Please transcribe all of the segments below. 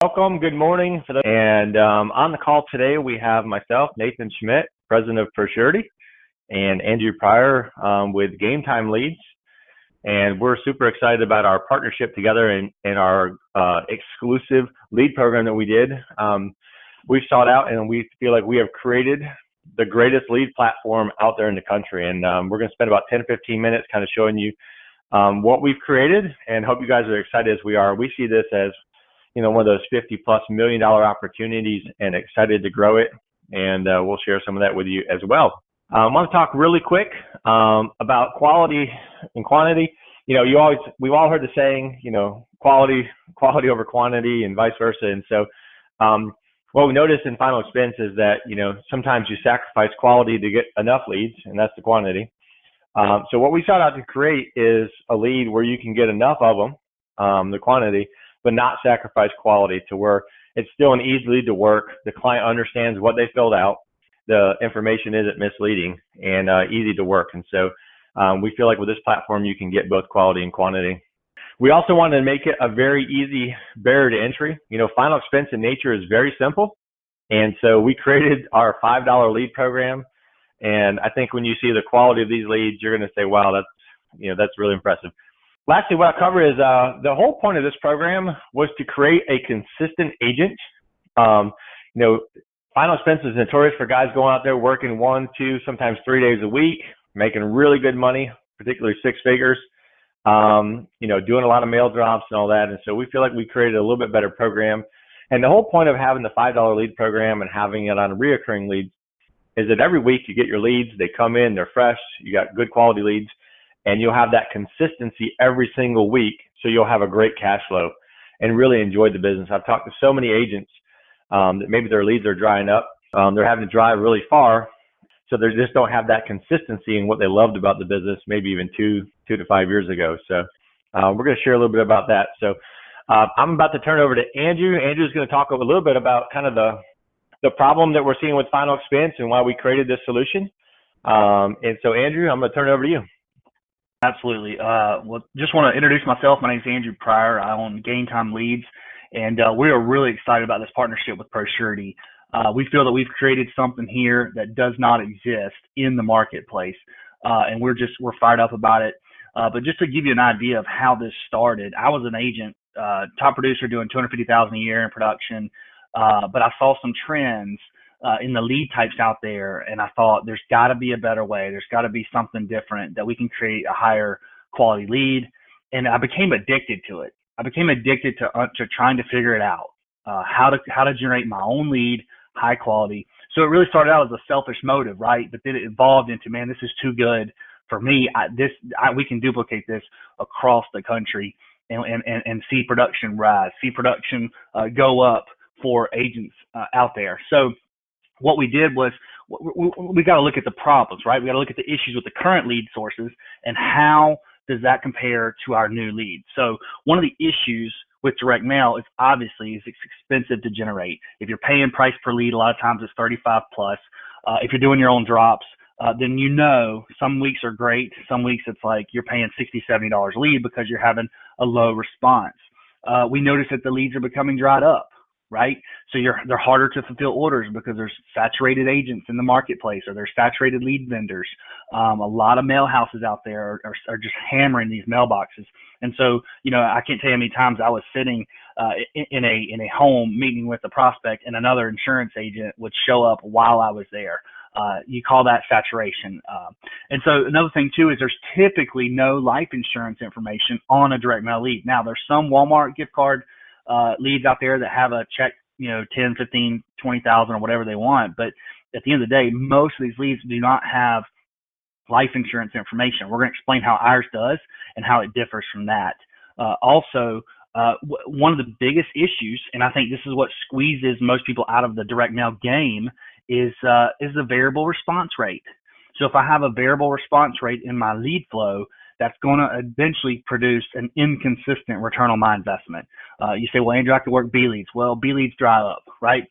Welcome. Good morning. And on the call today, we have myself, Nathan Schmidt, president of ProSurety, and Andrew Pryor with Game Time Leads. And we're super excited about our partnership together in our exclusive lead program that we did. We've sought out and we feel like we have created the greatest lead platform out there in the country. And we're going to spend about 10 or 15 minutes kind of showing you what we've created, and hope you guys are excited as we are. We see this as one of those $50+ million opportunities and excited to grow it. And we'll share some of that with you as well. I want to talk really quick about quality and quantity. We've all heard the saying, quality over quantity and vice versa. And so what we notice in Final Expense is that, sometimes you sacrifice quality to get enough leads, and that's the quantity. So what we sought out to create is a lead where you can get enough of them, the quantity, but not sacrifice quality, to where it's still an easy lead to work. The client understands what they filled out. The information isn't misleading and easy to work. And so we feel like with this platform, you can get both quality and quantity. We also wanted to make it a very easy barrier to entry. Final Expense in nature is very simple. And so we created our $5 lead program. And I think when you see the quality of these leads, you're going to say, wow, that's really impressive. Lastly, what I cover is the whole point of this program was to create a consistent agent. Final Expense is notorious for guys going out there working 1, 2, sometimes 3 days a week, making really good money, particularly six figures, doing a lot of mail drops and all that. And so we feel like we created a little bit better program. And the whole point of having the $5 lead program and having it on reoccurring leads is that every week you get your leads, they come in, they're fresh, you got good quality leads, and you'll have that consistency every single week, so you'll have a great cash flow and really enjoy the business. I've talked to so many agents that maybe their leads are drying up. They're having to drive really far, so they just don't have that consistency in what they loved about the business maybe even 2 to 5 years ago. So we're going to share a little bit about that. So I'm about to turn over to Andrew. Andrew's going to talk a little bit about kind of the problem that we're seeing with Final Expense and why we created this solution. And so, Andrew, I'm going to turn it over to you. Absolutely. Well, just want to introduce myself. My name is Andrew Pryor. I own Game Time Leads, and we are really excited about this partnership with ProSurety. We feel that we've created something here that does not exist in the marketplace, and we're fired up about it. But just to give you an idea of how this started, I was an agent, top producer doing $250,000 a year in production, but I saw some trends in the lead types out there, and I thought there's got to be a better way. There's got to be something different that we can create a higher quality lead, and I became addicted to it. I became addicted to trying to figure it out, how to generate my own lead, high quality. So it really started out as a selfish motive, right? But then it evolved into, man, this is too good for me. We can duplicate this across the country and see production rise, see production go up for agents out there. So what we did was we got to look at the problems, right? We got to look at the issues with the current lead sources and how does that compare to our new leads. So one of the issues with direct mail is obviously it's expensive to generate. If you're paying price per lead, a lot of times it's 35 plus. If you're doing your own drops, then some weeks are great. Some weeks it's like you're paying $60, $70 a lead because you're having a low response. We notice that the leads are becoming dried up, right? So they're harder to fulfill orders because there's saturated agents in the marketplace, or there's saturated lead vendors. A lot of mail houses out there are just hammering these mailboxes. And so, I can't tell you how many times I was sitting in a home meeting with a prospect, and another insurance agent would show up while I was there. You call that saturation. And so another thing too is there's typically no life insurance information on a direct mail lead. Now there's some Walmart gift card leads out there that have a check, 10, 15, 20,000 or whatever they want. But at the end of the day, most of these leads do not have life insurance information. We're going to explain how ours does and how it differs from that. Also, one of the biggest issues, and I think this is what squeezes most people out of the direct mail game, is the variable response rate. So if I have a variable response rate in my lead flow, that's going to eventually produce an inconsistent return on my investment. You say, well, Andrew, I could work B leads. Well, B leads dry up, right?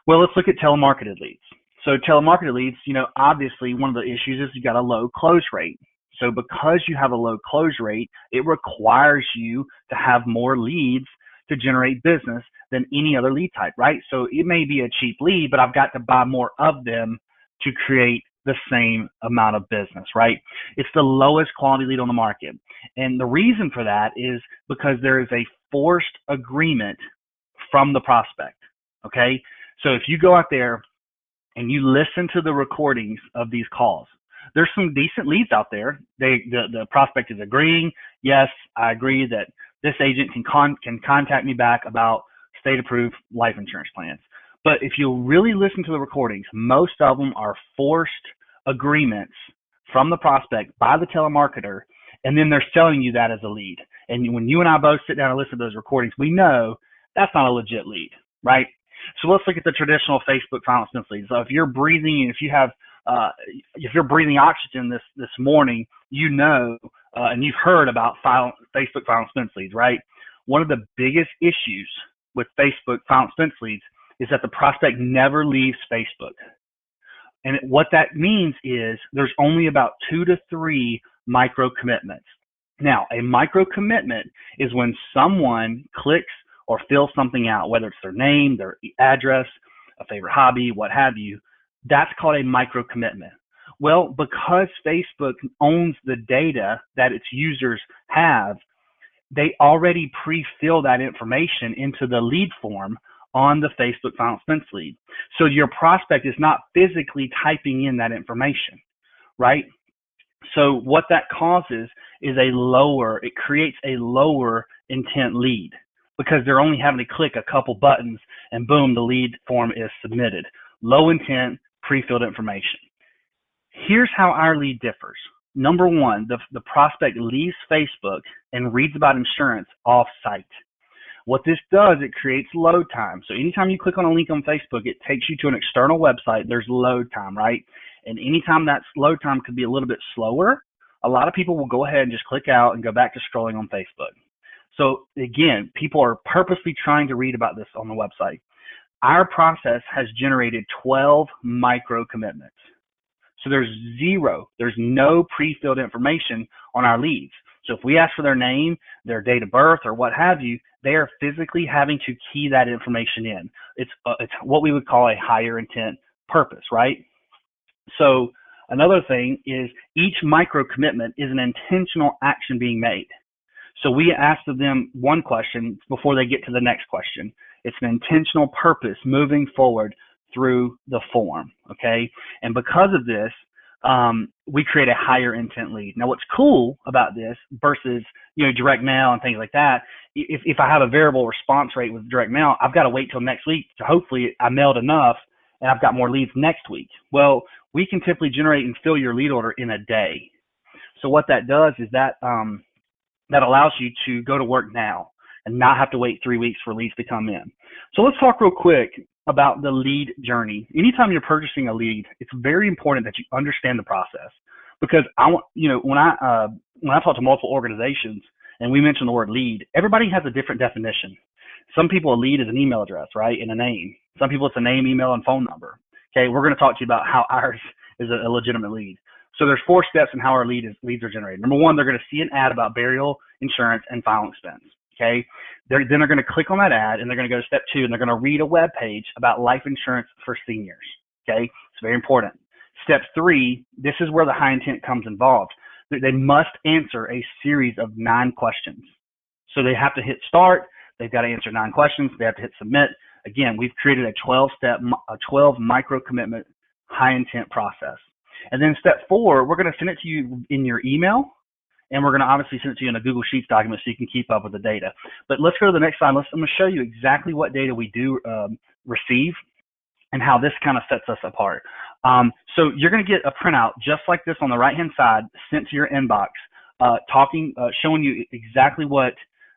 Well, let's look at telemarketed leads. So telemarketed leads, obviously one of the issues is you got a low close rate. So because you have a low close rate, it requires you to have more leads to generate business than any other lead type, right? So it may be a cheap lead, but I've got to buy more of them to create the same amount of business, right? It's the lowest quality lead on the market. And the reason for that is because there is a forced agreement from the prospect, okay? So if you go out there and you listen to the recordings of these calls, there's some decent leads out there. The prospect is agreeing, yes, I agree that this agent can contact me back about state-approved life insurance plans. But if you really listen to the recordings, most of them are forced agreements from the prospect by the telemarketer, and then they're selling you that as a lead. And when you and I both sit down and listen to those recordings, we know that's not a legit lead, right? So let's look at the traditional Facebook Final Expense leads. So if you're breathing, if you're breathing oxygen this morning, you know, and you've heard about Facebook Final Expense leads, right? One of the biggest issues with Facebook Final Expense leads is that the prospect never leaves Facebook. And what that means is there's only about 2 to 3 micro commitments. Now, a micro commitment is when someone clicks or fills something out, whether it's their name, their address, a favorite hobby, what have you. That's called a micro commitment. Well, because Facebook owns the data that its users have, they already pre-fill that information into the lead form on the Facebook Final Expense lead. So your prospect is not physically typing in that information, right? So what that causes is it creates a lower intent lead because they're only having to click a couple buttons and boom, the lead form is submitted. Low intent, pre-filled information. Here's how our lead differs. Number one, the prospect leaves Facebook and reads about insurance off-site. What this does, it creates load time. So anytime you click on a link on Facebook, it takes you to an external website. There's load time, right? And anytime that load time could be a little bit slower, a lot of people will go ahead and just click out and go back to scrolling on Facebook. So again, people are purposely trying to read about this on the website. Our process has generated 12 micro commitments. So there's no pre-filled information on our leads. So if we ask for their name, their date of birth, or what have you, they are physically having to key that information in. It's what we would call a higher intent purpose, right? So another thing is each micro commitment is an intentional action being made. So we ask of them one question before they get to the next question. It's an intentional purpose moving forward through the form, okay? And because of this, we create a higher intent lead. Now, what's cool about this versus, direct mail and things like that, if I have a variable response rate with direct mail, I've got to wait till next week to hopefully I mailed enough and I've got more leads next week. Well, we can typically generate and fill your lead order in a day. So what that does is that allows you to go to work now and not have to wait 3 weeks for leads to come in. So let's talk real quick about the lead journey. Anytime you're purchasing a lead, it's very important that you understand the process, because when I talk to multiple organizations and we mention the word lead, everybody has a different definition. Some people, a lead is an email address, right, and a name. Some people, it's a name, email, and phone number. Okay, we're going to talk to you about how ours is a legitimate lead. So there's 4 steps in how our leads are generated. Number one, they're going to see an ad about burial insurance and final expense. Okay, then they're going to click on that ad and they're going to go to step 2 and they're going to read a web page about life insurance for seniors. Okay, it's very important. Step 3, this is where the high intent comes involved. They must answer a series of 9 questions. So they have to hit start. They've got to answer 9 questions. They have to hit submit. Again, we've created a 12 micro commitment high intent process. And then step 4, we're going to send it to you in your email, and we're going to obviously send it to you in a Google Sheets document so you can keep up with the data. But let's go to the next slide. I'm going to show you exactly what data we do receive and how this kind of sets us apart. So you're going to get a printout just like this on the right-hand side sent to your inbox, showing you exactly what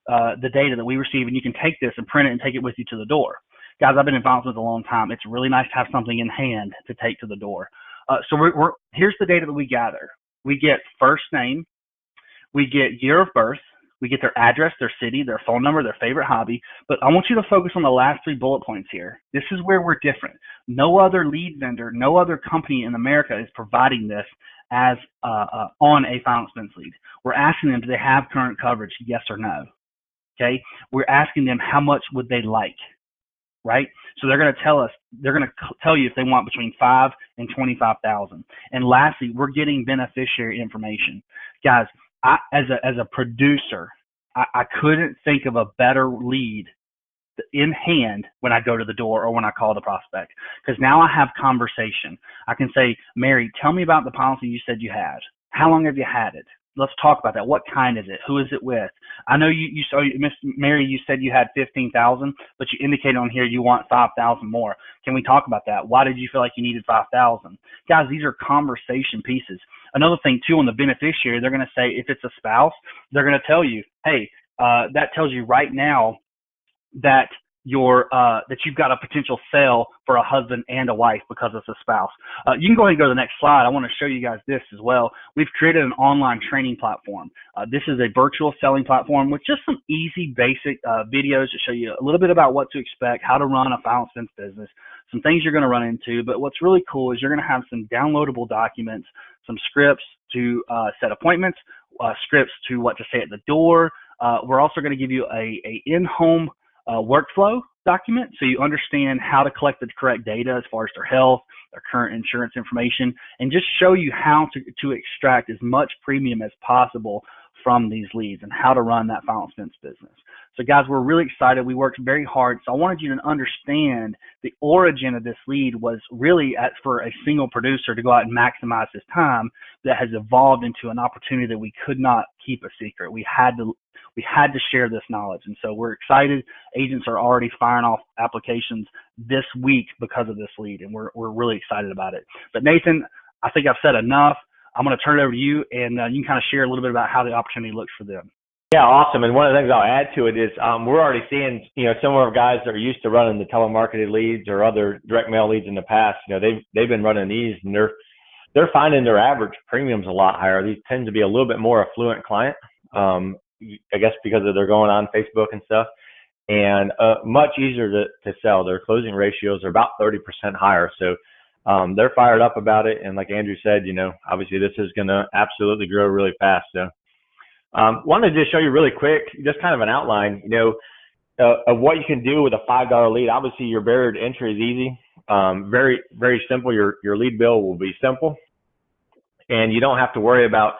the data that we receive, and you can take this and print it and take it with you to the door. Guys, I've been in finance a long time. It's really nice to have something in hand to take to the door. So here's the data that we gather. We get first name, we get year of birth, we get their address, their city, their phone number, their favorite hobby. But I want you to focus on the last 3 bullet points here. This is where we're different. No other lead vendor, no other company in America is providing this as on a final expense lead. We're asking them, do they have current coverage? Yes or no? Okay. We're asking them, how much would they like? right? So they're going to tell you if they want between 5 and 25,000. And lastly, we're getting beneficiary information. Guys, as a producer, I couldn't think of a better lead in hand when I go to the door or when I call the prospect, because now I have conversation. I can say, Mary, tell me about the policy you said you had. How long have you had it? Let's talk about that. What kind is it? Who is it with? I know Miss Mary, you said you had 15,000, but you indicated on here you want 5,000 more. Can we talk about that? Why did you feel like you needed 5,000? Guys, these are conversation pieces. Another thing too, on the beneficiary, they're going to say if it's a spouse, they're going to tell you, hey, that tells you right now that that you've got a potential sale for a husband and a wife because it's a spouse. You can go ahead and go to the next slide. I want to show you guys this as well. We've created an online training platform. This is a virtual selling platform with just some easy, basic videos to show you a little bit about what to expect, how to run a final expense business, some things you're going to run into. But what's really cool is you're going to have some downloadable documents, some scripts to set appointments, scripts to what to say at the door. We're also going to give you a in-home workflow document so you understand how to collect the correct data as far as their health, their current insurance information, and just show you how to extract as much premium as possible from these leads and how to run that final expense business. So guys, we're really excited. We worked very hard. So I wanted you to understand the origin of this lead was really for a single producer to go out and maximize his time that has evolved into an opportunity that we could not keep a secret. We had to share this knowledge. And so we're excited. Agents are already firing off applications this week because of this lead, and we're really excited about it. But Nathan, I think I've said enough. I'm going to turn it over to you, and you can kind of share a little bit about how the opportunity looks for them. Yeah, awesome. And one of the things I'll add to it is we're already seeing, some of our guys that are used to running the telemarketed leads or other direct mail leads in the past, they've been running these, and they're finding their average premiums a lot higher. These tend to be a little bit more affluent client, I guess because they're going on Facebook and stuff, and much easier to sell. Their closing ratios are about 30% higher. So they're fired up about it. And like Andrew said, obviously this is going to absolutely grow really fast. So wanted to just show you really quick, just kind of an outline, of what you can do with a $5 lead. Obviously your barrier to entry is easy. Very, very simple. Your lead bill will be simple, and you don't have to worry about,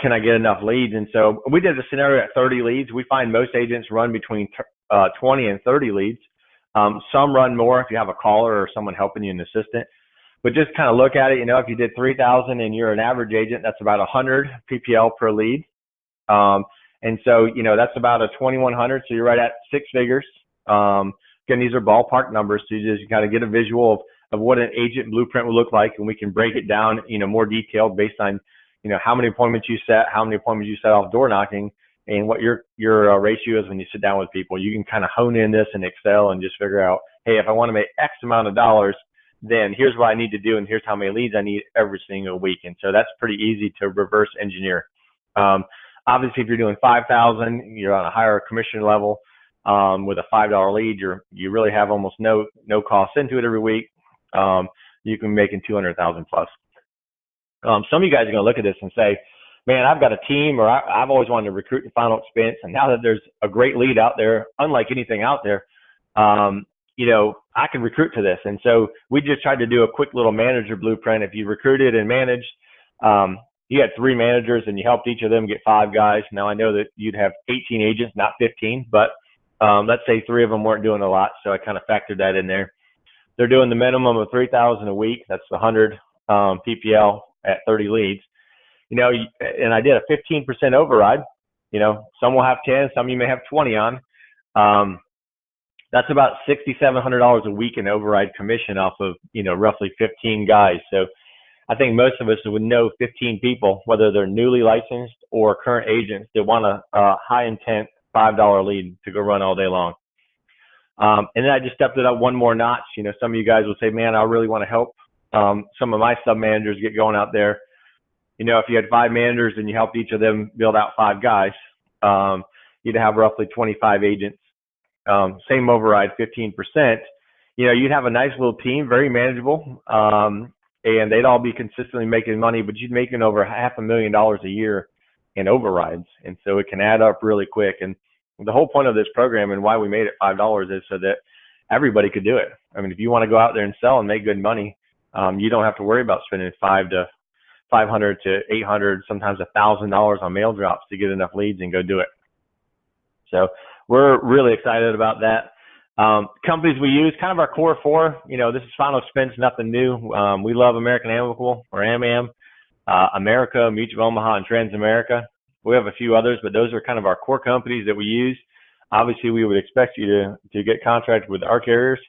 can I get enough leads? And so we did a scenario at 30 leads. We find most agents run between 20 and 30 leads. Some run more if you have a caller or someone helping you, an assistant. But just kind of look at it, if you did 3,000 and you're an average agent, that's about 100 PPL per lead. And so, that's about a 2,100. So you're right at 6 figures. Again, these are ballpark numbers. So you just kind of get a visual of what an agent blueprint will look like. And we can break it down, more detailed based on, how many appointments you set, how many appointments you set off door knocking, and what your ratio is when you sit down with people. You can kind of hone in this in Excel and just figure out, hey, if I want to make X amount of dollars, then here's what I need to do, and here's how many leads I need every single week. And so that's pretty easy to reverse engineer. Obviously, if you're doing 5,000, you're on a higher commission level. With a $5 lead, you really have almost no cost into it every week. You can be making 200,000 plus. Some of you guys are going to look at this and say, man, I've got a team, or I've always wanted to recruit in final expense. And now that there's a great lead out there, unlike anything out there, I can recruit to this. And so we just tried to do a quick little manager blueprint. If you recruited and managed, you had 3 managers and you helped each of them get 5 guys. Now I know that you'd have 18 agents, not 15, but let's say 3 of them weren't doing a lot. So I kind of factored that in there. They're doing the minimum of 3,000 a week. That's the 100 PPL at 30 leads. And I did a 15% override. Some will have 10, some you may have 20 on. That's about $6,700 a week in override commission off of, roughly 15 guys. So I think most of us would know 15 people, whether they're newly licensed or current agents that want a high intent $5 lead to go run all day long. And then I just stepped it up one more notch. Some of you guys will say, man, I really want to help some of my sub managers get going out there. If you had 5 managers and you helped each of them build out 5 guys, you'd have roughly 25 agents. Same override, 15%. You'd have a nice little team, very manageable, and they'd all be consistently making money, but you'd making over $500,000 a year in overrides. And so it can add up really quick. And the whole point of this program and why we made it $5 is so that everybody could do it. I mean, if you want to go out there and sell and make good money, you don't have to worry about spending $500 to $800, sometimes $1,000 on mail drops to get enough leads and go do it. So we're really excited about that. Companies we use, kind of our core four, this is Final Expense, nothing new. We love American Amicable, or AmAm, America, Mutual of Omaha, and Transamerica. We have a few others, but those are kind of our core companies that we use. Obviously, we would expect you to get contracted with our carriers.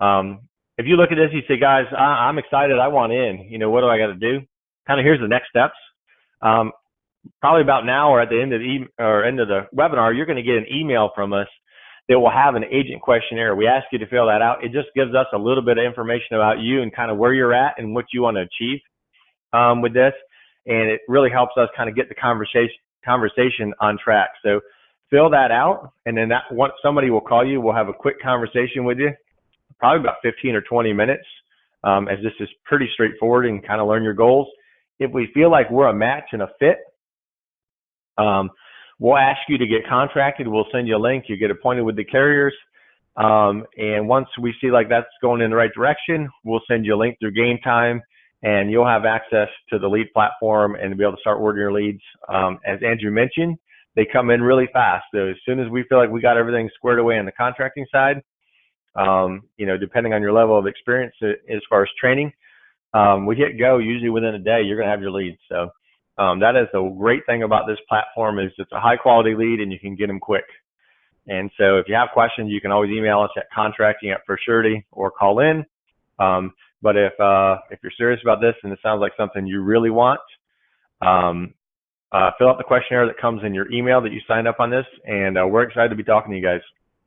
If you look at this, you say, guys, I'm excited. I want in. What do I got to do? Kind of here's the next steps. Probably about now or at the end of the webinar, you're going to get an email from us that will have an agent questionnaire. We ask you to fill that out. It just gives us a little bit of information about you and kind of where you're at and what you want to achieve with this. And it really helps us kind of get the conversation on track. So fill that out, and then once somebody will call you, we'll have a quick conversation with you, probably about 15 or 20 minutes, as this is pretty straightforward and kind of learn your goals. If we feel like we're a match and a fit, we'll ask you to get contracted. We'll send you a link. You get appointed with the carriers. And once we see like that's going in the right direction, we'll send you a link through Game Time, and you'll have access to the lead platform and be able to start ordering your leads. As Andrew mentioned, they come in really fast. So as soon as we feel like we got everything squared away on the contracting side, depending on your level of experience as far as training, we hit go usually within a day. You're going to have your leads. So that is the great thing about this platform is it's a high quality lead and you can get them quick. And so if you have questions, you can always email us at contracting@ProSurety or call in. But if you're serious about this and it sounds like something you really want, fill out the questionnaire that comes in your email that you signed up on this, and we're excited to be talking to you guys.